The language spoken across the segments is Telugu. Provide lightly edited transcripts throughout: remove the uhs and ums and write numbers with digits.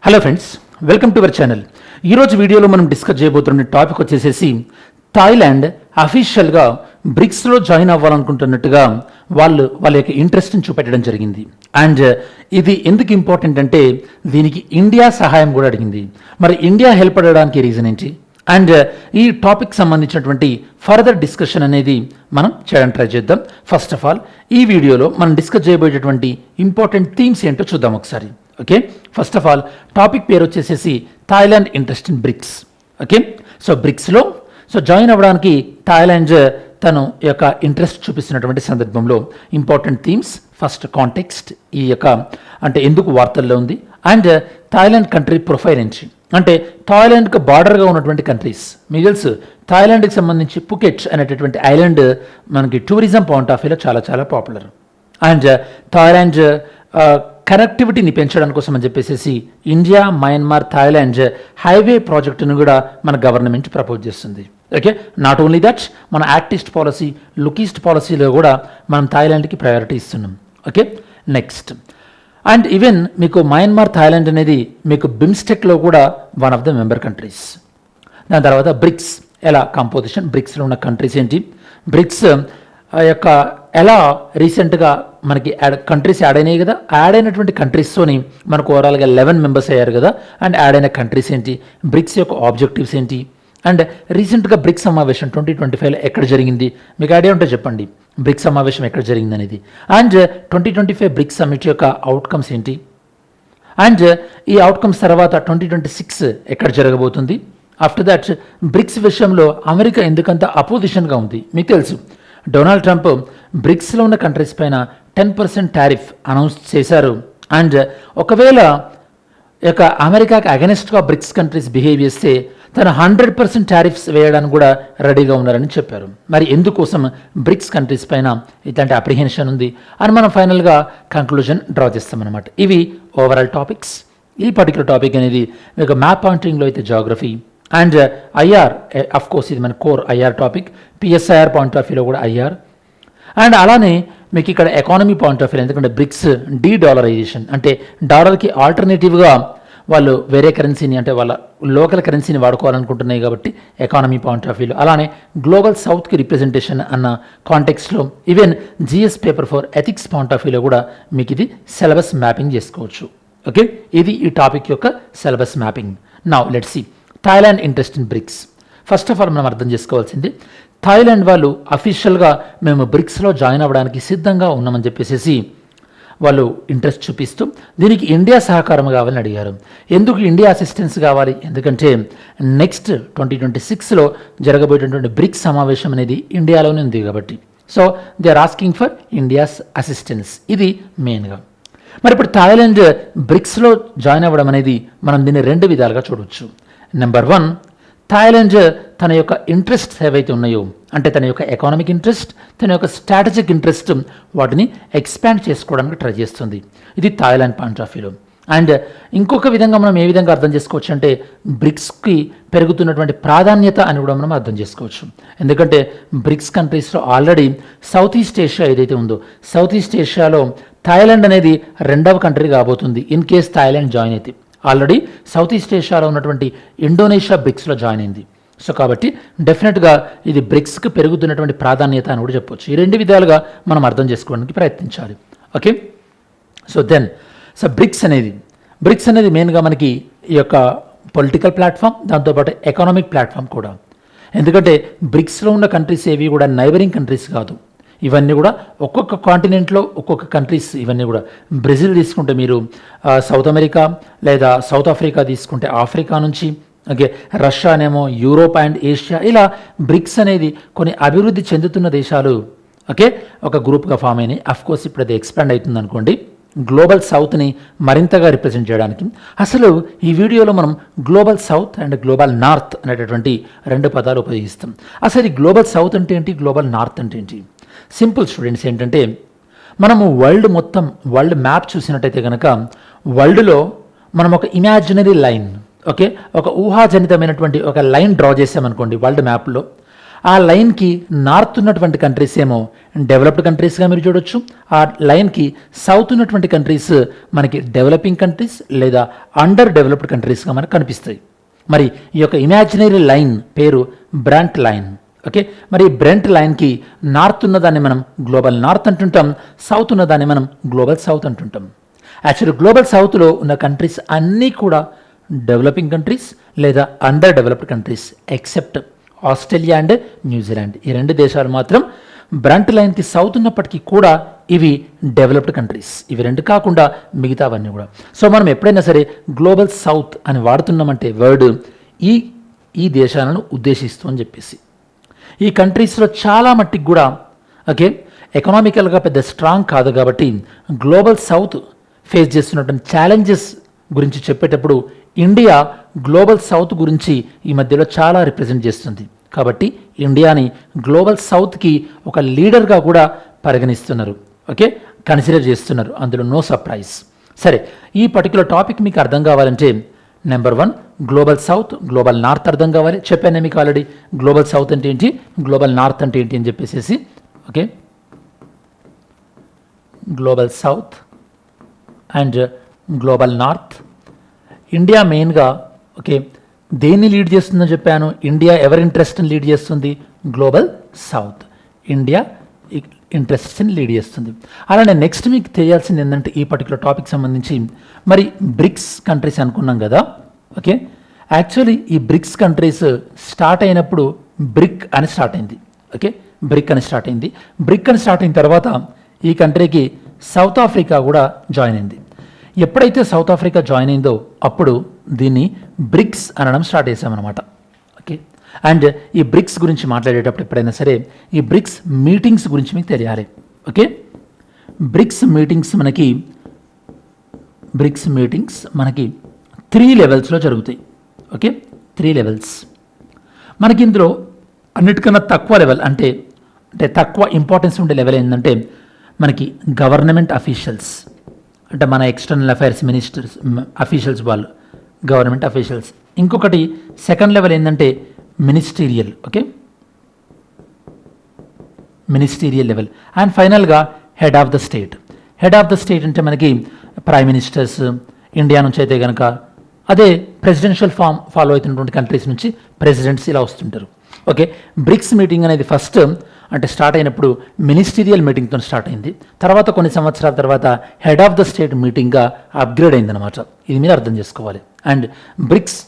Hello friends, welcome to our channel. ఈరోజు వీడియోలో మనం డిస్కస్ చేయబోతున్న టాపిక్ వచ్చేసేసి థాయిలాండ్ అఫీషియల్గా బ్రిక్స్లో జాయిన్ అవ్వాలనుకుంటున్నట్టుగా వాళ్ళ యొక్క ఇంట్రెస్ట్ని చూపెట్టడం జరిగింది. అండ్ ఇది ఎందుకు ఇంపార్టెంట్ అంటే దీనికి ఇండియా సహాయం కూడా అడిగింది. మరి ఇండియా హెల్ప్ అడగడానికి రీజన్ ఏంటి? అండ్ ఈ టాపిక్ సంబంధించినటువంటి ఫర్దర్ డిస్కషన్ అనేది మనం చేయడానికి ట్రై చేద్దాం. ఫస్ట్ ఆఫ్ ఆల్ ఈ వీడియోలో మనం డిస్కస్ చేయబోయేటటువంటి ఇంపార్టెంట్ థీమ్స్ ఏంటో చూద్దాం ఒకసారి. Okay, first of all topic పేరు వచ్చేసేసి Thailand interest in BRICS. Okay, so బ్రిక్స్లో జాయిన్ అవ్వడానికి థాయిలాండ్ తను యొక్క ఇంట్రెస్ట్ చూపిస్తున్నటువంటి సందర్భంలో ఇంపార్టెంట్ థీమ్స్, ఫస్ట్ కాంటెక్స్ట్, ఈ యొక్క అంటే ఎందుకు వార్తల్లో ఉంది, అండ్ థాయిలాండ్ కంట్రీ ప్రొఫైల్ ఏంటి అంటే థాయిలాండ్కి బార్డర్గా ఉన్నటువంటి కంట్రీస్. మీకు తెలుసు థాయిలాండ్కి సంబంధించి పుకెట్ అనేటటువంటి ఐలాండ్ మనకి టూరిజం పాయింట్ ఆఫ్ వ్యూలో చాలా చాలా పాపులర్. అండ్ థాయిలాండ్ కనెక్టివిటీని పెంచడానికి కోసం అని చెప్పేసి ఇండియా, మయన్మార్, థాయిలాండ్ హైవే ప్రాజెక్టును కూడా మన గవర్నమెంట్ ప్రపోజ్ చేస్తుంది. ఓకే, నాట్ ఓన్లీ దట్, మన act east policy, look east పాలసీలో కూడా మనం థాయిలాండ్కి ప్రయారిటీ ఇస్తున్నాం. ఓకే, నెక్స్ట్ అండ్ ఈవెన్ మీకు మయన్మార్, థాయిలాండ్ అనేది మీకు బిమ్స్టెక్లో కూడా one of the member countries. దాని తర్వాత బ్రిక్స్ ఎలా కంపోజిషన్, బ్రిక్స్లో ఉన్న కంట్రీస్ ఏంటి, బ్రిక్స్ యొక్క ఎలా రీసెంట్గా మనకి కంట్రీస్ యాడ్ అయినాయి కదా, యాడ్ అయినటువంటి కంట్రీస్తోని మనకు ఓవరాల్గా 11 మెంబర్స్ అయ్యారు కదా. అండ్ యాడ్ అయిన కంట్రీస్ ఏంటి, బ్రిక్స్ యొక్క ఆబ్జెక్టివ్స్ ఏంటి, అండ్ రీసెంట్గా బ్రిక్స్ సమావేశం 2025లో ఎక్కడ జరిగింది, మీకు ఐడియా ఉంటే చెప్పండి బ్రిక్స్ సమావేశం ఎక్కడ జరిగింది అనేది. అండ్ 2025 బ్రిక్స్ సమ్మిట్ యొక్క అవుట్కమ్స్ ఏంటి, అండ్ ఈ అవుట్కమ్స్ తర్వాత 2026 ఎక్కడ జరగబోతుంది. ఆఫ్టర్ దట్ బ్రిక్స్ విషయంలో అమెరికా ఎందుకంత అపోజిషన్గా ఉంది. మీకు తెలుసు డొనాల్డ్ ట్రంప్ బ్రిక్స్లో ఉన్న కంట్రీస్ పైన 10% టారిఫ్ అనౌన్స్ చేశారు. అండ్ ఒకవేళ యొక్క అమెరికాకి అగెనిస్ట్గా బ్రిక్స్ కంట్రీస్ బిహేవ్ చేస్తే తను 100% టారిఫ్స్ వేయడానికి కూడా రెడీగా ఉన్నారని చెప్పారు. మరి ఎందుకోసం బ్రిక్స్ కంట్రీస్ పైన ఇట్లాంటి అప్రిహెన్షన్ ఉంది అని మనం ఫైనల్గా కంక్లూజన్ డ్రా చేస్తామన్నమాట. ఇవి ఓవరాల్ టాపిక్స్. ఈ పర్టికులర్ టాపిక్ అనేది మీకు మ్యాప్ పాయింటింగ్లో అయితే geography and IR, of course ఇది మన core IR topic, PSIR point of వ్యూలో కూడా ఐఆర్. అండ్ అలానే మీకు ఇక్కడ ఎకానమీ పాయింట్ ఆఫ్ వ్యూ, ఎందుకంటే బ్రిక్స్ డీడాలరైజేషన్ అంటే డాలర్కి ఆల్టర్నేటివ్గా వాళ్ళు వేరే కరెన్సీని అంటే వాళ్ళ లోకల్ కరెన్సీని వాడుకోవాలనుకుంటున్నాయి కాబట్టి ఎకానమీ పాయింట్ ఆఫ్ వ్యూలో. అలానే గ్లోబల్ సౌత్కి రిప్రజెంటేషన్ అన్న కాంటెక్స్లో even GS paper for ethics point of వ్యూలో కూడా మీకు ఇది సిలబస్ మ్యాపింగ్ చేసుకోవచ్చు. ఓకే, ఇది ఈ టాపిక్ యొక్క syllabus mapping. Now let's see Thailand interest in BRICS. First of all మనం అర్థం చేసుకోవాల్సింది థాయిలాండ్ వాళ్ళు అఫీషియల్గా మేము బ్రిక్స్లో జాయిన్ అవ్వడానికి సిద్ధంగా ఉన్నామని చెప్పేసి వాళ్ళు ఇంట్రెస్ట్ చూపిస్తూ దీనికి ఇండియా సహకారం కావాలని అడిగారు. ఎందుకు ఇండియా అసిస్టెన్స్ కావాలి? ఎందుకంటే నెక్స్ట్ 2026లో జరగబోయేటటువంటి బ్రిక్స్ సమావేశం అనేది ఇండియాలోనే ఉంది కాబట్టి. So they are asking for India's assistance, ఇది మెయిన్గా. మరి ఇప్పుడు థాయిలాండ్ బ్రిక్స్లో జాయిన్ అవ్వడం అనేది మనం దీన్ని 2 విధాలుగా చూడవచ్చు. నెంబర్ 1, థాయిలాండ్ తన యొక్క ఇంట్రెస్ట్స్ ఏవైతే ఉన్నాయో అంటే తన యొక్క ఎకానమిక్ ఇంట్రెస్ట్, తన యొక్క స్ట్రాటజిక్ ఇంట్రెస్ట్ వాటిని ఎక్స్పాండ్ చేసుకోవడానికి ట్రై చేస్తుంది. ఇది థాయిలాండ్ పాయింట్ ఆఫ్ వ్యూలో. అండ్ ఇంకొక విధంగా మనం ఏ విధంగా అర్థం చేసుకోవచ్చు అంటే బ్రిక్స్కి పెరుగుతున్నటువంటి ప్రాధాన్యత అని కూడా మనం అర్థం చేసుకోవచ్చు. ఎందుకంటే బ్రిక్స్ కంట్రీస్లో ఆల్రెడీ సౌత్ ఈస్ట్ ఏషియా ఏదైతే ఉందో సౌత్ ఈస్ట్ ఏషియాలో థాయిలాండ్ అనేది 2వ కంట్రీ కాబోతుంది ఇన్ కేస్ థాయిలాండ్ జాయిన్ అయితే. ఆల్రెడీ సౌత్ ఈస్ట్ ఏషియాలో ఉన్నటువంటి ఇండోనేషియా బ్రిక్స్లో జాయిన్ అయింది. సో కాబట్టి డెఫినెట్గా ఇది బ్రిక్స్కి పెరుగుతున్నటువంటి ప్రాధాన్యత అని కూడా చెప్పవచ్చు. ఈ 2 విధాలుగా మనం అర్థం చేసుకోవడానికి ప్రయత్నించాలి. ఓకే, సో బ్రిక్స్ అనేది మెయిన్గా మనకి ఈ యొక్క పొలిటికల్ ప్లాట్ఫామ్, దాంతోపాటు ఎకనామిక్ ప్లాట్ఫామ్ కూడా. ఎందుకంటే బ్రిక్స్లో ఉన్న కంట్రీస్ ఏవి కూడా నైబరింగ్ కంట్రీస్ కాదు. ఇవన్నీ కూడా ఒక్కొక్క కాంటినెంట్లో ఒక్కొక్క కంట్రీస్. ఇవన్నీ కూడా బ్రెజిల్ తీసుకుంటే మీరు సౌత్ అమెరికా, లేదా సౌత్ ఆఫ్రికా తీసుకుంటే ఆఫ్రికా నుంచి, ఓకే రష్యానేమో యూరోప్ అండ్ ఏషియా, ఇలా బ్రిక్స్ అనేది కొన్ని అభివృద్ధి చెందుతున్న దేశాలు ఓకే ఒక గ్రూప్గా ఫామ్ అయినాయి. అఫ్కోర్స్ ఇప్పుడు అది ఎక్స్పాండ్ అవుతుంది అనుకోండి గ్లోబల్ సౌత్ని మరింతగా రిప్రజెంట్ చేయడానికి. అసలు ఈ వీడియోలో మనం global south and global north అనేటటువంటి 2 పదాలు ఉపయోగిస్తాం. అసలు ఈ గ్లోబల్ సౌత్ అంటే ఏంటి, గ్లోబల్ నార్త్ అంటే ఏంటి? సింపుల్ స్టూడెంట్స్, ఏంటంటే మనము వరల్డ్ మ్యాప్ చూసినట్టయితే కనుక వరల్డ్లో మనం ఒక ఇమాజినరీ లైన్, ఓకే ఒక ఊహాజనితమైనటువంటి ఒక లైన్ డ్రా చేసామనుకోండి వరల్డ్ మ్యాప్లో. ఆ లైన్కి నార్త్ ఉన్నటువంటి కంట్రీస్ ఏమో డెవలప్డ్ కంట్రీస్గా మీరు చూడొచ్చు. ఆ లైన్కి సౌత్ ఉన్నటువంటి కంట్రీస్ మనకి డెవలపింగ్ కంట్రీస్ లేదా అండర్ డెవలప్డ్ కంట్రీస్గా మనకు కనిపిస్తాయి. మరి ఈ యొక్క ఇమాజినరీ లైన్ పేరు బ్రంట్ లైన్. ఓకే, మరి బ్రెంట్ లైన్కి నార్త్ ఉన్నదాన్ని మనం గ్లోబల్ నార్త్ అంటుంటాం, సౌత్ ఉన్నదాన్ని మనం గ్లోబల్ సౌత్ అంటుంటాం. యాక్చువల్లీ గ్లోబల్ సౌత్లో ఉన్న కంట్రీస్ అన్నీ కూడా డెవలపింగ్ కంట్రీస్ లేదా under developed countries except Australia and New Zealand. ఈ రెండు దేశాలు మాత్రం బ్రంట్ లైన్కి సౌత్ ఉన్నప్పటికీ కూడా ఇవి డెవలప్డ్ కంట్రీస్. ఇవి రెండు కాకుండా మిగతావన్నీ కూడా. సో మనం ఎప్పుడైనా సరే గ్లోబల్ సౌత్ అని వాడుతున్నామంటే వర్డ్ ఈ దేశాలను ఉద్దేశిస్తూ అని చెప్పేసి. ఈ కంట్రీస్లో చాలా మట్టికి కూడా ఓకే ఎకనామికల్గా పెద్ద స్ట్రాంగ్ కాదు కాబట్టి గ్లోబల్ సౌత్ ఫేస్ చేస్తున్నటువంటి ఛాలెంజెస్ గురించి చెప్పేటప్పుడు ఇండియా గ్లోబల్ సౌత్ గురించి ఈ మధ్యలో చాలా రిప్రజెంట్ చేస్తుంది. కాబట్టి ఇండియాని గ్లోబల్ సౌత్కి ఒక లీడర్గా కూడా పరిగణిస్తున్నారు. ఓకే, కన్సిడర్ చేస్తున్నారు. అందులో నో సర్ప్రైజ్. సరే, ఈ పర్టికులర్ టాపిక్ మీకు అర్థం కావాలంటే number 1 global south, global north అర్థం కావాలి. చెప్పాను మీకు ఆల్రెడీ గ్లోబల్ సౌత్ అంటే ఏంటి, గ్లోబల్ నార్త్ అంటే ఏంటి అని చెప్పేసి. Okay, global south and global north. India మెయిన్గా ఓకే దేన్ని లీడ్ చేస్తుందని చెప్పాను. ఇండియా ఎవరి ఇంట్రెస్ట్ని లీడ్ చేస్తుంది, గ్లోబల్ సౌత్. ఇండియా ఇంట్రెస్ట్ని లీడ్ చేస్తుంది. అలానే నెక్స్ట్ మీకు తెలియాల్సింది ఏంటంటే ఈ పర్టికులర్ టాపిక్ సంబంధించి మరి బ్రిక్స్ కంట్రీస్ అనుకున్నాం కదా. ఓకే, యాక్చువల్లీ ఈ బ్రిక్స్ కంట్రీస్ స్టార్ట్ అయినప్పుడు బ్రిక్ అని స్టార్ట్ అయింది. ఓకే, బ్రిక్ అని స్టార్ట్ అయింది. బ్రిక్ అని స్టార్ట్ అయిన తర్వాత ఈ కంట్రీకి సౌత్ ఆఫ్రికా కూడా జాయిన్ అయింది. ఎప్పుడైతే సౌత్ ఆఫ్రికా జాయిన్ అయిందో అప్పుడు దీన్ని బ్రిక్స్ అనడం స్టార్ట్ చేసామన్నమాట. ఓకే, అండ్ ఈ బ్రిక్స్ గురించి మాట్లాడేటప్పుడు ఎప్పుడైనా సరే ఈ బ్రిక్స్ మీటింగ్స్ గురించి మీకు తెలియాలి. ఓకే, బ్రిక్స్ మీటింగ్స్ మనకి 3 లెవెల్స్లో జరుగుతాయి. Okay, 3 levels. మనకి ఇందులో అన్నిటికన్నా తక్కువ లెవెల్ అంటే తక్కువ ఇంపార్టెన్స్ ఉండే లెవెల్ ఏంటంటే మనకి గవర్నమెంట్ అఫీషియల్స్, అంటే మన ఎక్స్టర్నల్ అఫైర్స్ మినిస్టర్స్ అఫీషియల్స్, వాళ్ళు గవర్నమెంట్ అఫీషియల్స్. ఇంకొకటి సెకండ్ లెవెల్ ఏంటంటే ministerial. Okay, ministerial level. And ఫైనల్గా head of the state. Head of the state అంటే మనకి ప్రైమ్ మినిస్టర్స్, ఇండియా నుంచి అయితే కనుక అదే ప్రెసిడెన్షియల్ ఫాలో అవుతున్నటువంటి కంట్రీస్ నుంచి ప్రెసిడెంట్స్ ఇలా వస్తుంటారు. ఓకే, బ్రిక్స్ మీటింగ్ అనేది ఫస్ట్ అంటే స్టార్ట్ అయినప్పుడు మినిస్టీరియల్ మీటింగ్తో స్టార్ట్ అయింది. తర్వాత కొన్ని సంవత్సరాల తర్వాత హెడ్ ఆఫ్ ద స్టేట్ మీటింగ్గా అప్గ్రేడ్ అయిందన్నమాట. ఇది మీరు అర్థం చేసుకోవాలి. And BRICS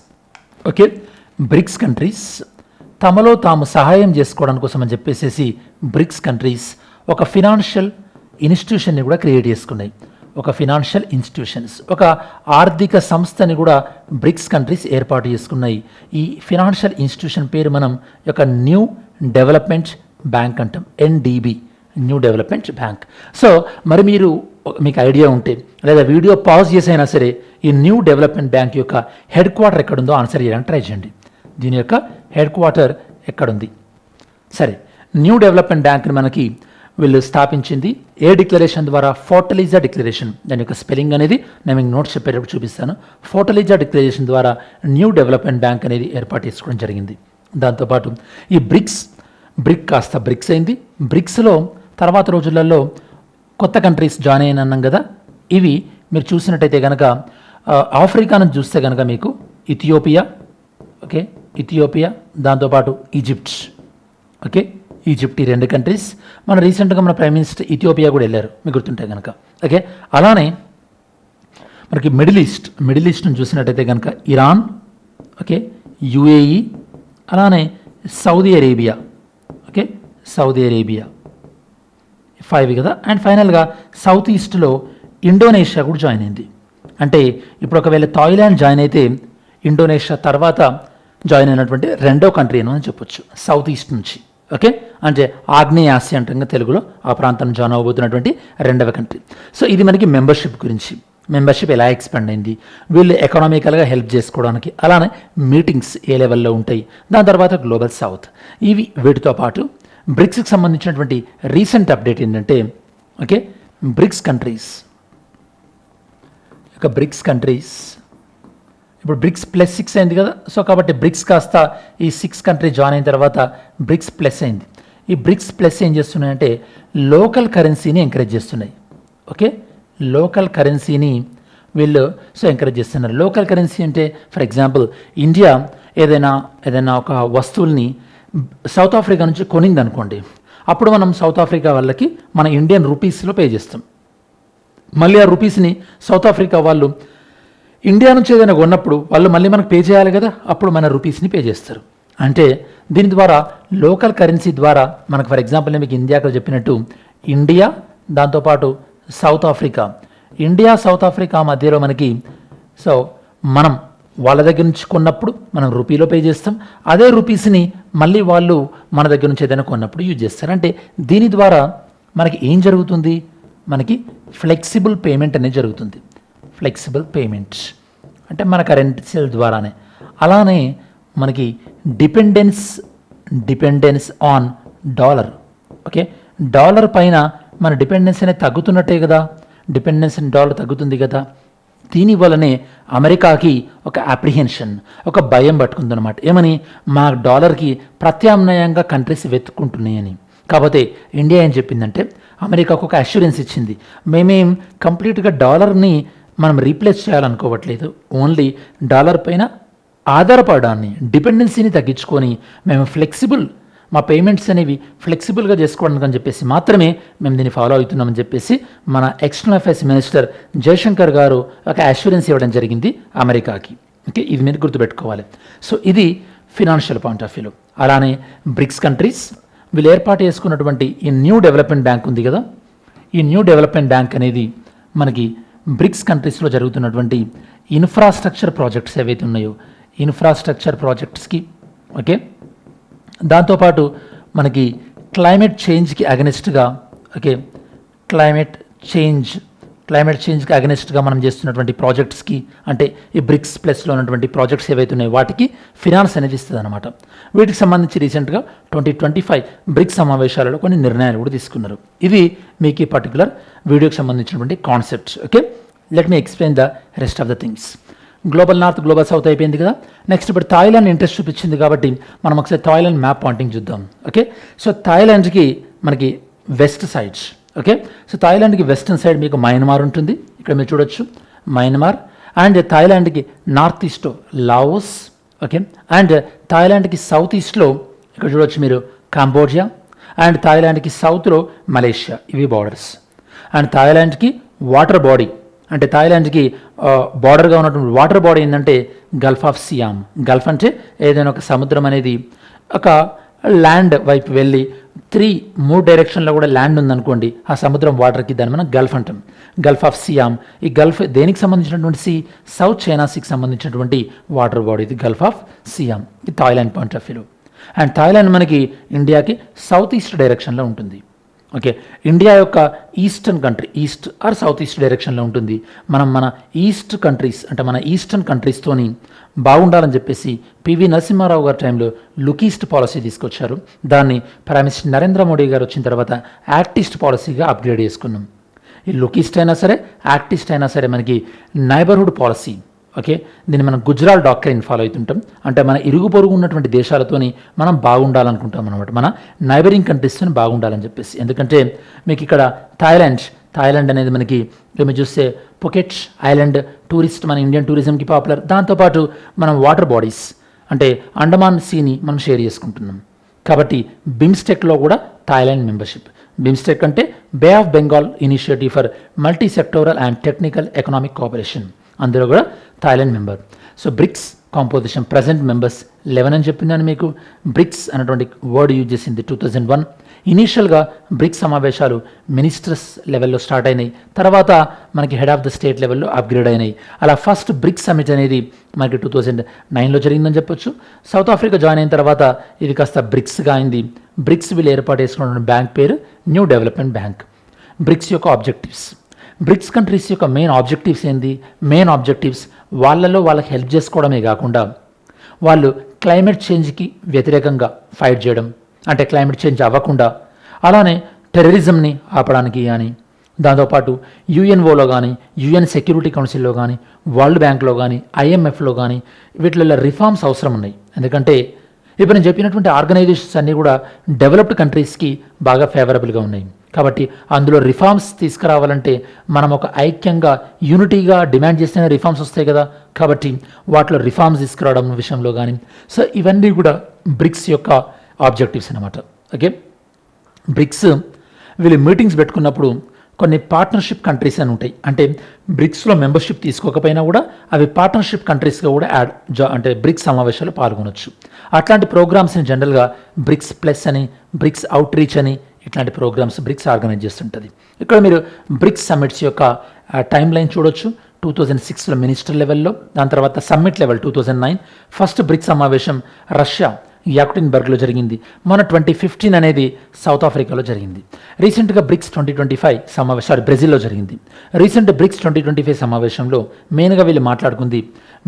okay BRICS countries తమలో తాము సహాయం చేసుకోవడం కోసం అని చెప్పేసి బ్రిక్స్ కంట్రీస్ ఒక ఫినాన్షియల్ ఇన్స్టిట్యూషన్ని కూడా క్రియేట్ చేసుకున్నాయి. ఒక ఫినాన్షియల్ ఇన్స్టిట్యూషన్స్, ఒక ఆర్థిక సంస్థని కూడా బ్రిక్స్ కంట్రీస్ ఏర్పాటు చేసుకున్నాయి. ఈ ఫినాన్షియల్ ఇన్స్టిట్యూషన్ పేరు మనం ఒక న్యూ డెవలప్మెంట్ బ్యాంక్ అంటాం, NDB, new development bank. So మరి మీకు ఐడియా ఉంటే లేదా వీడియో పాజ్ చేసైనా సరే ఈ న్యూ డెవలప్మెంట్ బ్యాంక్ యొక్క హెడ్ క్వార్టర్ ఎక్కడుందో ఆన్సర్ చేయడానికి ట్రై చేయండి. దీని యొక్క హెడ్ క్వార్టర్ ఎక్కడుంది? సరే, న్యూ డెవలప్మెంట్ బ్యాంక్ని మనకి వీళ్ళు స్థాపించింది ఏ డిక్లరేషన్ ద్వారా? ఫోర్టలీజా డిక్లరేషన్. దాని యొక్క స్పెల్లింగ్ అనేది నేను మీకు నోట్స్ చెప్పేటప్పుడు చూపిస్తాను. ఫోర్టలీజా డిక్లరేషన్ ద్వారా న్యూ డెవలప్మెంట్ బ్యాంక్ అనేది ఏర్పాటు చేసుకోవడం జరిగింది. దాంతోపాటు ఈ బ్రిక్ కాస్త బ్రిక్స్ అయింది. బ్రిక్స్లో తర్వాత రోజులలో కొత్త కంట్రీస్ జాయిన్ అయిన అన్నాం కదా. ఇవి మీరు చూసినట్టయితే కనుక ఆఫ్రికా నుంచి చూస్తే కనుక మీకు ఇథియోపియా, ఓకే ఇథియోపియా, దాంతోపాటు ఈజిప్ట్, ఓకే ఈజిప్ట్, ఈ 2 కంట్రీస్. మన రీసెంట్గా మన ప్రైమ్ మినిస్టర్ ఇథియోపియా కూడా వెళ్ళారు మీకు గుర్తుంటే కనుక. ఓకే, అలానే మనకి మిడిల్ ఈస్ట్ని చూసినట్టయితే కనుక ఇరాన్, ఓకే UAE, అలానే Saudi Arabia, okay Saudi Arabia 5 కదా. అండ్ ఫైనల్గా సౌత్ ఈస్ట్లో ఇండోనేషియా కూడా జాయిన్ అయింది. అంటే ఇప్పుడు ఒకవేళ థాయిలాండ్ జాయిన్ అయితే ఇండోనేషియా తర్వాత జాయిన్ అయినటువంటి 2వ కంట్రీ అని చెప్పొచ్చు సౌత్ ఈస్ట్ నుంచి. ఓకే, అంటే ఆగ్నేయ ఆసియా అంటాం తెలుగులో, ఆ ప్రాంతం జాయిన్ అవ్వబోతున్నటువంటి 2వ కంట్రీ. సో ఇది మనకి మెంబర్షిప్ గురించి, మెంబర్షిప్ ఎలా ఎక్స్పాండ్ అయింది, వీళ్ళు ఎకనామికల్గా హెల్ప్ చేసుకోవడానికి, అలానే మీటింగ్స్ ఏ లెవెల్లో ఉంటాయి, దాని తర్వాత గ్లోబల్ సౌత్. ఇవి వీటితో పాటు బ్రిక్స్కి సంబంధించినటువంటి రీసెంట్ అప్డేట్ ఏంటంటే ఓకే బ్రిక్స్ కంట్రీస్ ఇప్పుడు బ్రిక్స్ +6 అయింది కదా. సో కాబట్టి బ్రిక్స్ కాస్త ఈ 6 కంట్రీ జాయిన్ అయిన తర్వాత బ్రిక్స్ ప్లస్ అయింది. ఈ బ్రిక్స్ ప్లస్ ఏం చేస్తున్నాయంటే లోకల్ కరెన్సీని ఎంకరేజ్ చేస్తున్నాయి. ఓకే, లోకల్ కరెన్సీని వీళ్ళు ఎంకరేజ్ చేస్తున్నారు. లోకల్ కరెన్సీ అంటే ఫర్ ఎగ్జాంపుల్ ఇండియా ఏదైనా ఒక వస్తువుల్ని సౌత్ ఆఫ్రికా నుంచి కొనింది అనుకోండి, అప్పుడు మనం సౌత్ ఆఫ్రికా వాళ్ళకి మన ఇండియన్ రూపీస్లో పే చేస్తాం. మళ్ళీ ఆ రూపీస్ని సౌత్ ఆఫ్రికా వాళ్ళు ఇండియా నుంచి ఏదైనా కొన్నప్పుడు వాళ్ళు మళ్ళీ మనకు పే చేయాలి కదా, అప్పుడు మన రూపీస్ని పే చేస్తారు. అంటే దీని ద్వారా లోకల్ కరెన్సీ ద్వారా మనకు ఫర్ ఎగ్జాంపుల్ నేను మీకు ఇండియాలో చెప్పినట్టు ఇండియా దాంతోపాటు south Africa, India south Africa మధ్యలో మనకి మనం వాళ్ళ దగ్గర నుంచి కొన్నప్పుడు మనం రూపీలో పే చేస్తాం, అదే రూపీస్ని మళ్ళీ వాళ్ళు మన దగ్గర నుంచి ఏదైనా కొన్నప్పుడు యూజ్ చేస్తారు. అంటే దీని ద్వారా మనకి ఏం జరుగుతుంది, మనకి ఫ్లెక్సిబుల్ పేమెంట్ అనేది జరుగుతుంది. ఫ్లెక్సిబుల్ పేమెంట్ అంటే మన కరెన్సీల ద్వారానే. అలానే మనకి dependence on dollar. Okay, dollar పైన మన డిపెండెన్స్ అనేది తగ్గుతున్నట్టే కదా, డిపెండెన్స్ ఇన్ డాలర్ తగ్గుతుంది కదా. దీనివల్లనే అమెరికాకి ఒక అప్రిహెన్షన్, ఒక భయం పట్టుకుందనమాట. ఏమని, మా డాలర్కి ప్రత్యామ్నాయంగా కంట్రీస్ వెతుక్కుంటున్నాయని. కాకపోతే ఇండియా ఏం చెప్పిందంటే అమెరికాకు ఒక అష్యూరెన్స్ ఇచ్చింది, మేమేం కంప్లీట్గా డాలర్ని మనం రీప్లేస్ చేయాలనుకోవట్లేదు, ఓన్లీ డాలర్ పైన ఆధారపడడాన్ని, డిపెండెన్సీని తగ్గించుకొని మేము మా పేమెంట్స్ అనేవి ఫ్లెక్సిబుల్గా చేసుకోవడానికి అని చెప్పేసి మాత్రమే మేము దీన్ని ఫాలో అవుతున్నామని చెప్పేసి మన ఎక్స్టర్నల్ అఫైర్స్ మినిస్టర్ జయశంకర్ గారు ఒక అష్యూరెన్స్ ఇవ్వడం జరిగింది అమెరికాకి. ఓకే, ఇది మీరు గుర్తుపెట్టుకోవాలి. సో ఇది ఫినాన్షియల్ పాయింట్ ఆఫ్ వ్యూలో. అలానే బ్రిక్స్ కంట్రీస్ వీళ్ళు ఏర్పాటు చేసుకున్నటువంటి ఈ న్యూ డెవలప్మెంట్ బ్యాంక్ ఉంది కదా, ఈ న్యూ డెవలప్మెంట్ బ్యాంక్ అనేది మనకి బ్రిక్స్ కంట్రీస్లో జరుగుతున్నటువంటి ఇన్ఫ్రాస్ట్రక్చర్ ప్రాజెక్ట్స్ ఏవైతే ఉన్నాయో ఇన్ఫ్రాస్ట్రక్చర్ ప్రాజెక్ట్స్కి, ఓకే, దాంతోపాటు మనకి క్లైమేట్ చేంజ్కి అగెనిస్ట్గా, ఓకే, క్లైమేట్ చేంజ్కి అగెనిస్ట్గా మనం చేస్తున్నటువంటి ప్రాజెక్ట్స్కి, అంటే ఈ బ్రిక్స్ ప్లస్లో ఉన్నటువంటి ప్రాజెక్ట్స్ ఏవైతే ఉన్నాయో వాటికి ఫినాన్స్ అనేది ఇస్తుంది అనమాట. వీటికి సంబంధించి రీసెంట్గా 2025 బ్రిక్స్ సమావేశాలలో కొన్ని నిర్ణయాలు కూడా తీసుకున్నారు. ఇవి మీకు ఈ పర్టికులర్ వీడియోకి సంబంధించినటువంటి concepts. Okay, let me explain the rest of the things. Global north, global south అయిపోయింది కదా. నెక్స్ట్ ఇప్పుడు థాయిలాండ్ ఇంట్రెస్ట్ చూపించింది కాబట్టి మనం ఒకసారి థాయిలాండ్ మ్యాప్ పాయింటింగ్ చూద్దాం. ఓకే, సో థాయిలాండ్కి మనకి వెస్ట్ సైడ్స్. ఓకే, సో థాయిలాండ్కి వెస్టర్న్ సైడ్ మీకు మయన్మార్ ఉంటుంది, ఇక్కడ మీరు చూడొచ్చు మయన్మార్. అండ్ థాయిలాండ్కి నార్త్ ఈస్ట్లో లావోస్. ఓకే, అండ్ థాయిలాండ్కి సౌత్ ఈస్ట్లో ఇక్కడ చూడొచ్చు మీరు కాంబోడియా. అండ్ థాయిలాండ్కి సౌత్లో మలేషియా. ఇవి బార్డర్స్. అండ్ థాయిలాండ్కి వాటర్ బాడీ, అంటే థాయిలాండ్కి బార్డర్గా ఉన్నటువంటి వాటర్ బాడీ ఏంటంటే గల్ఫ్ ఆఫ్ సియామ్. గల్ఫ్ అంటే ఏదైనా ఒక సముద్రం అనేది ఒక ల్యాండ్ వైపు వెళ్ళి 3 డైరెక్షన్లో కూడా ల్యాండ్ ఉందనుకోండి, ఆ సముద్రం వాటర్కి దాన్ని మనం గల్ఫ్ అంటాం. Gulf of SIAM. ఈ గల్ఫ్ దేనికి సంబంధించినటువంటి సౌత్ చైనా సీకి సంబంధించినటువంటి వాటర్ బాడీ, ఇది గల్ఫ్ ఆఫ్ సియామ్. ఇది థాయిలాండ్ పాయింట్ ఆఫ్ వ్యూలో. అండ్ థాయిలాండ్ మనకి ఇండియాకి సౌత్ ఈస్ట్ డైరెక్షన్లో ఉంటుంది. ఓకే, ఇండియా యొక్క ఈస్ట్ ఆర్ సౌత్ ఈస్ట్ డైరెక్షన్లో ఉంటుంది. మన ఈస్ట్ కంట్రీస్ అంటే మన ఈస్టర్న్ కంట్రీస్తోని బాగుండాలని చెప్పేసి పివి నరసింహారావు గారి టైంలో లుక్ ఈస్ట్ పాలసీ తీసుకొచ్చారు. దాన్ని ప్రైమ్ మినిస్టర్ నరేంద్ర మోడీ గారు వచ్చిన తర్వాత యాక్ట్ ఈస్ట్ పాలసీగా అప్గ్రేడ్ చేసుకున్నాం. ఈ లుక్ ఈస్ట్ అయినా సరే, యాక్ట్ ఈస్ట్ అయినా సరే మనకి నైబర్హుడ్ పాలసీ. ఓకే, దీన్ని మనం గుజరాల్ డాక్ట్రైన్ ఫాలో అవుతుంటాం. అంటే మన ఇరుగు పొరుగు ఉన్నటువంటి దేశాలతోని మనం బాగుండాలనుకుంటాం అనమాట, మన నైబరింగ్ కంట్రీస్తో బాగుండాలని చెప్పేసి. ఎందుకంటే మీకు ఇక్కడ థాయిలాండ్ అనేది మనకి మీరు చూస్తే పుకెట్ ఐలాండ్ టూరిస్ట్, మన ఇండియన్ టూరిజంకి పాపులర్. దాంతోపాటు మనం వాటర్ బాడీస్ అంటే అండమాన్ సీని మనం షేర్ చేసుకుంటున్నాం. కాబట్టి బిమ్స్టెక్లో కూడా థాయిలాండ్ మెంబర్షిప్. బిమ్స్టెక్ అంటే bay of Bengal initiative for multi sectoral and technical economic cooperation, అందులో కూడా Thailand member. So BRICS composition present members 11 అని చెప్పినాను మీకు. బ్రిక్స్ అనేటువంటి వర్డ్ యూజ్ చేసింది 2001. ఇనీషియల్గా బ్రిక్స్ సమావేశాలు మినిస్టర్స్ లెవెల్లో స్టార్ట్ అయినాయి, తర్వాత మనకి హెడ్ ఆఫ్ ద స్టేట్ లెవెల్లో అప్గ్రేడ్ అయినాయి. అలా ఫస్ట్ బ్రిక్స్ సమిట్ అనేది మనకి 2009లో జరిగిందని చెప్పొచ్చు. సౌత్ ఆఫ్రికా జాయిన్ అయిన తర్వాత ఇది కాస్త బ్రిక్స్గా అయింది. బ్రిక్స్ వీళ్ళు ఏర్పాటు చేసుకున్న బ్యాంక్ పేరు న్యూ డెవలప్మెంట్ బ్యాంక్. బ్రిక్స్ యొక్క ఆబ్జెక్టివ్స్, బ్రిక్స్ కంట్రీస్ యొక్క మెయిన్ ఆబ్జెక్టివ్స్ ఏంది? మెయిన్ ఆబ్జెక్టివ్స్ వాళ్ళకి హెల్ప్ చేసుకోవడమే కాకుండా వాళ్ళు క్లైమేట్ చేంజ్కి వ్యతిరేకంగా ఫైట్ చేయడం, అంటే క్లైమేట్ చేంజ్ అవ్వకుండా, అలానే టెర్రరిజంని ఆపడానికి కానీ, దాంతోపాటు యుఎన్ఓలో కానీ, యుఎన్ సెక్యూరిటీ కౌన్సిల్లో కానీ, వరల్డ్ బ్యాంక్లో కానీ, ఐఎంఎఫ్లో కానీ వీటిల్లో రిఫార్మ్స్ అవసరం ఉన్నాయి. ఎందుకంటే ఇప్పుడు నేను చెప్పినటువంటి ఆర్గనైజేషన్స్ అన్నీ కూడా డెవలప్డ్ కంట్రీస్కి బాగా ఫేవరబుల్గా ఉన్నాయి. కాబట్టి అందులో రిఫార్మ్స్ తీసుకురావాలంటే మనం ఒక ఐక్యంగా యూనిటీగా డిమాండ్ చేస్తేనే రిఫార్మ్స్ వస్తాయి కదా. కాబట్టి వాటిలో రిఫార్మ్స్ తీసుకురావడం విషయంలో కానీ, సో ఇవన్నీ కూడా బ్రిక్స్ యొక్క ఆబ్జెక్టివ్స్ అన్నమాట. ఓకే, బ్రిక్స్ వీళ్ళు మీటింగ్స్ పెట్టుకున్నప్పుడు కొన్ని పార్ట్నర్షిప్ కంట్రీస్ అని ఉంటాయి. అంటే బ్రిక్స్లో మెంబర్షిప్ తీసుకోకపోయినా కూడా అవి పార్ట్నర్షిప్ కంట్రీస్గా కూడా అంటే బ్రిక్స్ సమావేశాలు పాల్గొనవచ్చు. అట్లాంటి ప్రోగ్రామ్స్ని జనరల్గా బ్రిక్స్ ప్లస్ అని, బ్రిక్స్ అవుట్ రీచ్ అని ఇట్లాంటి ప్రోగ్రామ్స్ బ్రిక్స్ ఆర్గనైజ్ చేస్తుంటుంది. ఇక్కడ మీరు బ్రిక్స్ సమ్మిట్స్ యొక్క టైం లైన్ చూడొచ్చు. 2006లో మినిస్టర్ లెవెల్లో, దాని తర్వాత సమ్మిట్ లెవెల్ 2009, ఫస్ట్ బ్రిక్స్ సమావేశం రష్యా యాక్టిన్బర్గ్లో జరిగింది. మన 2015 అనేది సౌత్ ఆఫ్రికాలో జరిగింది. రీసెంట్గా బ్రిక్స్ 2025 బ్రెజిల్లో జరిగింది. రీసెంట్ బ్రిక్స్ 2025 సమావేశంలో మెయిన్గా వీళ్ళు మాట్లాడుకుంది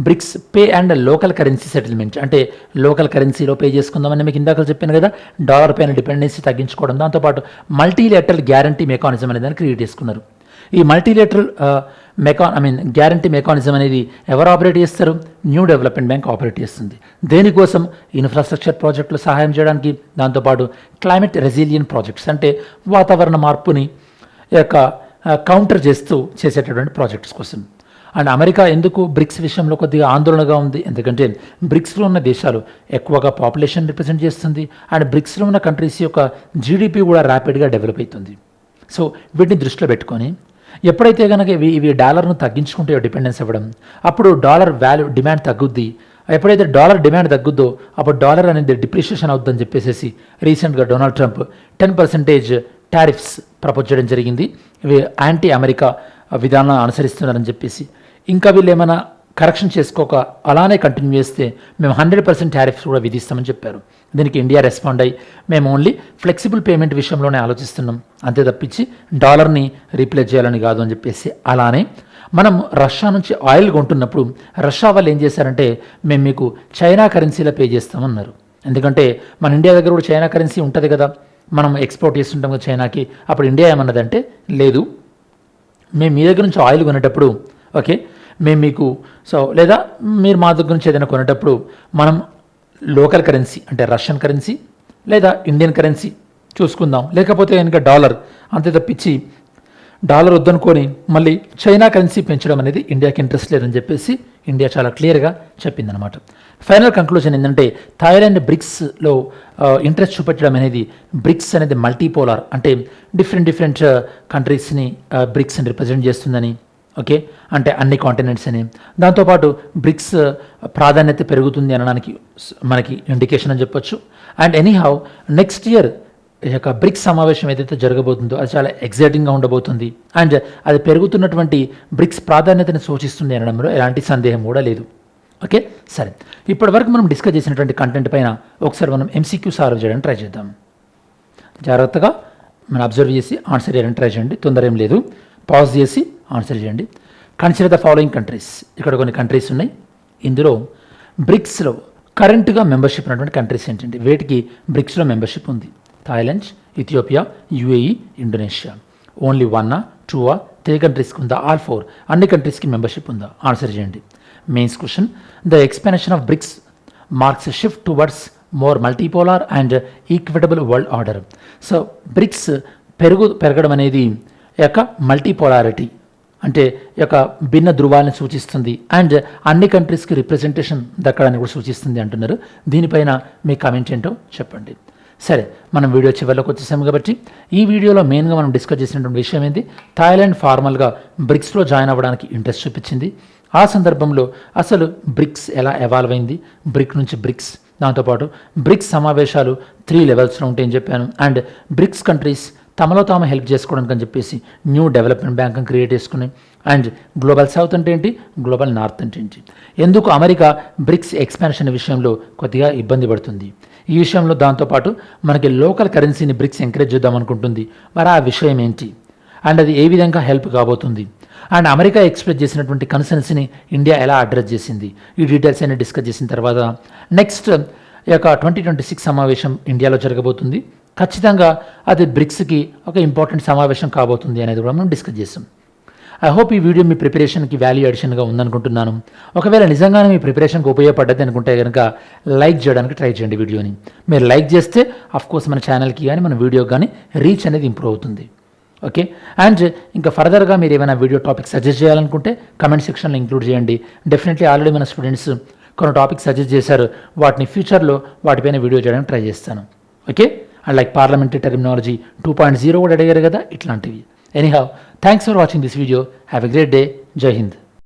BRICS pay and local currency settlement. అంటే లోకల్ కరెన్సీలో పే చేసుకుందామని మీకు ఇందాక చెప్పాను కదా, డాలర్ పైన డిపెండెన్సీ తగ్గించుకోవడం, దాంతోపాటు మల్టీలేటరల్ గ్యారంటీ మెకానిజం అనే దాన్ని క్రియేట్ చేసుకున్నారు. ఈ మల్టీలేటరల్ గ్యారంటీ మెకానిజం అనేది ఎవరు ఆపరేట్ చేస్తారు? న్యూ డెవలప్మెంట్ బ్యాంక్ ఆపరేట్ చేస్తుంది. దేనికోసం? ఇన్ఫ్రాస్ట్రక్చర్ ప్రాజెక్టులు సహాయం చేయడానికి, దాంతోపాటు క్లైమేట్ రెసిలియన్ ప్రాజెక్ట్స్ అంటే వాతావరణ మార్పుని యొక్క కౌంటర్ చేసేటటువంటి ప్రాజెక్ట్స్ కోసం. అండ్ అమెరికా ఎందుకు బ్రిక్స్ విషయంలో కొద్దిగా ఆందోళనగా ఉంది? ఎందుకంటే బ్రిక్స్లో ఉన్న దేశాలు ఎక్కువగా పాపులేషన్ రిప్రజెంట్ చేస్తుంది అండ్ బ్రిక్స్లో ఉన్న కంట్రీస్ యొక్క జీడిపి కూడా ర్యాపిడ్గా డెవలప్ అవుతుంది. సో వీటిని దృష్టిలో పెట్టుకొని ఎప్పుడైతే కనుక ఇవి డాలర్ను తగ్గించుకుంటే డిపెండెన్స్ ఇవ్వడం, అప్పుడు డాలర్ వాల్యూ డిమాండ్ తగ్గుద్ది. ఎప్పుడైతే డాలర్ డిమాండ్ తగ్గుద్దో అప్పుడు డాలర్ అనేది డిప్రిషియేషన్ అవుతుందని చెప్పేసి రీసెంట్గా డొనాల్డ్ ట్రంప్ 10% టారిఫ్స్ ప్రపోజ్ చేయడం జరిగింది. ఇవి యాంటీ అమెరికా విధానాన్ని అనుసరిస్తున్నారని చెప్పేసి. ఇంకా వీళ్ళు ఏమైనా కరెక్షన్ చేసుకోక అలానే కంటిన్యూ చేస్తే మేము 100% టారిఫ్స్ కూడా విధిస్తామని చెప్పారు. దీనికి ఇండియా రెస్పాండ్ అయ్యి మేము ఓన్లీ ఫ్లెక్సిబుల్ పేమెంట్ విషయంలోనే ఆలోచిస్తున్నాం, అంతే తప్పించి డాలర్ని రీప్లేస్ చేయాలని కాదు అని చెప్పేసి. అలానే మనం రష్యా నుంచి ఆయిల్ కొంటున్నప్పుడు రష్యా వాళ్ళు ఏం చేశారంటే మేము మీకు చైనా కరెన్సీలో పే చేస్తామన్నారు. ఎందుకంటే మన ఇండియా దగ్గర కూడా చైనా కరెన్సీ ఉంటుంది కదా, మనం ఎక్స్పోర్ట్ చేస్తుంటాం కదా చైనాకి. అప్పుడు ఇండియా ఏమన్నదంటే లేదు, మేము మీ దగ్గర నుంచి ఆయిల్ కొనేటప్పుడు ఓకే మేము మీకు లేదా మీరు మా దగ్గర నుంచి ఏదైనా కొనేటప్పుడు మనం లోకల్ కరెన్సీ అంటే రష్యన్ కరెన్సీ లేదా ఇండియన్ కరెన్సీ చూసుకుందాం, లేకపోతే కనుక డాలర్, అంతే తప్పించి డాలర్ వద్దనుకొని మళ్ళీ చైనా కరెన్సీ పెంచడం అనేది ఇండియాకి ఇంట్రెస్ట్ లేదని చెప్పేసి ఇండియా చాలా క్లియర్గా చెప్పిందనమాట. ఫైనల్ కంక్లూజన్ ఏంటంటే థాయిలాండ్ బ్రిక్స్లో ఇంట్రెస్ట్ చూపెట్టడం అనేది, బ్రిక్స్ అనేది మల్టీపోలార్ అంటే డిఫరెంట్ కంట్రీస్ని బ్రిక్స్ని రిప్రజెంట్ చేస్తుందని, ఓకే అంటే అన్ని కాంటినెంట్స్ అని. దాంతోపాటు బ్రిక్స్ ప్రాధాన్యత పెరుగుతుంది అనడానికి మనకి ఇండికేషన్ అని చెప్పొచ్చు. అండ్ ఎనీహౌ నెక్స్ట్ ఇయర్ ఈ యొక్క బ్రిక్స్ సమావేశం ఏదైతే జరగబోతుందో అది చాలా ఎగ్జైటింగ్గా ఉండబోతుంది అండ్ అది పెరుగుతున్నటువంటి బ్రిక్స్ ప్రాధాన్యతను సూచిస్తుంది అనడంలో ఎలాంటి సందేహం కూడా లేదు. ఓకే సరే, ఇప్పటి వరకు మనం డిస్కస్ చేసినటువంటి కంటెంట్ పైన ఒకసారి మనం ఎంసీక్యూ సాల్వ్ చేయడానికి ట్రై చేద్దాం. జాగ్రత్తగా మనం అబ్జర్వ్ చేసి ఆన్సర్ చేయడానికి ట్రై చేయండి, తొందర ఏం లేదు. పాజ్ చేసి ఆన్సర్ చేయండి. Consider the following countries. ఇక్కడ కొన్ని కంట్రీస్ ఉన్నాయి. ఇందులో బ్రిక్స్లో కరెంట్గా మెంబర్షిప్ ఉన్నటువంటి కంట్రీస్ ఏంటంటే వేటికి బ్రిక్స్లో మెంబర్షిప్ ఉంది? Thailand, Ethiopia, UAE, Indonesia. Only 1 2 3 కంట్రీస్కి ఉందా? ఆల్ 4 అన్ని కంట్రీస్కి మెంబర్షిప్ ఉందా? ఆన్సర్ చేయండి. Mains question, the expansion of BRICS marks shift towards more multipolar and equitable world order. So BRICS పెరగడం అనేది యొక్క మల్టీపోలారిటీ అంటే యొక్క భిన్న ధృవాలను సూచిస్తుంది అండ్ అన్ని కంట్రీస్కి రిప్రజెంటేషన్ దక్కడాన్ని కూడా సూచిస్తుంది అంటున్నారు. దీనిపైన మీ కామెంట్ ఏంటో చెప్పండి. సరే, మనం వీడియో చివరిలోకి వచ్చేసాము కాబట్టి ఈ వీడియోలో మెయిన్గా మనం డిస్కస్ చేసినటువంటి విషయం ఏంటి? థాయిలాండ్ ఫార్మల్గా బ్రిక్స్లో జాయిన్ అవ్వడానికి ఇంట్రెస్ట్ చూపించింది. ఆ సందర్భంలో అసలు బ్రిక్స్ ఎలా ఎవాల్వ్ అయింది, బ్రిక్ నుంచి బ్రిక్స్, దాంతోపాటు బ్రిక్స్ సమావేశాలు 3 లెవెల్స్లో ఉంటాయని చెప్పాను. అండ్ బ్రిక్స్ కంట్రీస్ తమలో తాము హెల్ప్ చేసుకోవడానికి అని చెప్పేసి న్యూ డెవలప్మెంట్ బ్యాంక్ క్రియేట్ చేసుకుని అండ్ గ్లోబల్ సౌత్ అంటే ఏంటి, గ్లోబల్ నార్త్ అంటే ఏంటి, ఎందుకు అమెరికా బ్రిక్స్ ఎక్స్పాన్షన్ విషయంలో కొద్దిగా ఇబ్బంది పడుతుంది ఈ విషయంలో, దాంతోపాటు మనకి లోకల్ కరెన్సీని బ్రిక్స్ ఎంకరేజ్ చేద్దాం అనుకుంటుంది. మరి ఆ విషయం ఏంటి అండ్ అది ఏ విధంగా హెల్ప్ కాబోతుంది అండ్ అమెరికా ఎక్స్ప్రెస్ చేసినటువంటి కన్సర్న్స్ని ఇండియా ఎలా అడ్రస్ చేసింది, ఈ డీటెయిల్స్ అన్ని డిస్కస్ చేసిన తర్వాత నెక్స్ట్ ఈ యొక్క 2026 సమావేశం ఇండియాలో జరగబోతుంది. ఖచ్చితంగా అది బ్రిక్స్కి ఒక ఇంపార్టెంట్ సమావేశం కాబోతుంది అనేది కూడా మనం డిస్కస్ చేస్తాం. ఐ హోప్ ఈ వీడియో మీ ప్రిపరేషన్కి వాల్యూ అడిషన్గా ఉందనుకుంటున్నాను. ఒకవేళ నిజంగానే మీ ప్రిపరేషన్కి ఉపయోగపడ్డది అనుకుంటే కనుక లైక్ చేయడానికి ట్రై చేయండి వీడియోని. మీరు లైక్ చేస్తే కోర్స్ మన ఛానల్కి కానీ మన వీడియోకి కానీ రీచ్ అనేది ఇంప్రూవ్ అవుతుంది. ఓకే, అండ్ ఇంకా ఫర్దర్గా మీరు ఏమైనా వీడియో టాపిక్ సజెస్ట్ చేయాలనుకుంటే కమెంట్ సెక్షన్లో ఇంక్లూడ్ చేయండి. డెఫినెట్లీ ఆల్రెడీ మన స్టూడెంట్స్ కొన్ని టాపిక్ సజెస్ట్ చేశారు, వాటిని ఫ్యూచర్లో వాటిపైన వీడియో చేయడానికి ట్రై చేస్తాను. Okay, and like parliamentary terminology 2.0 కూడా అడిగారు కదా, ఇట్లాంటివి. Anyhow, thanks for watching this video. Have a great day. జై హింద్.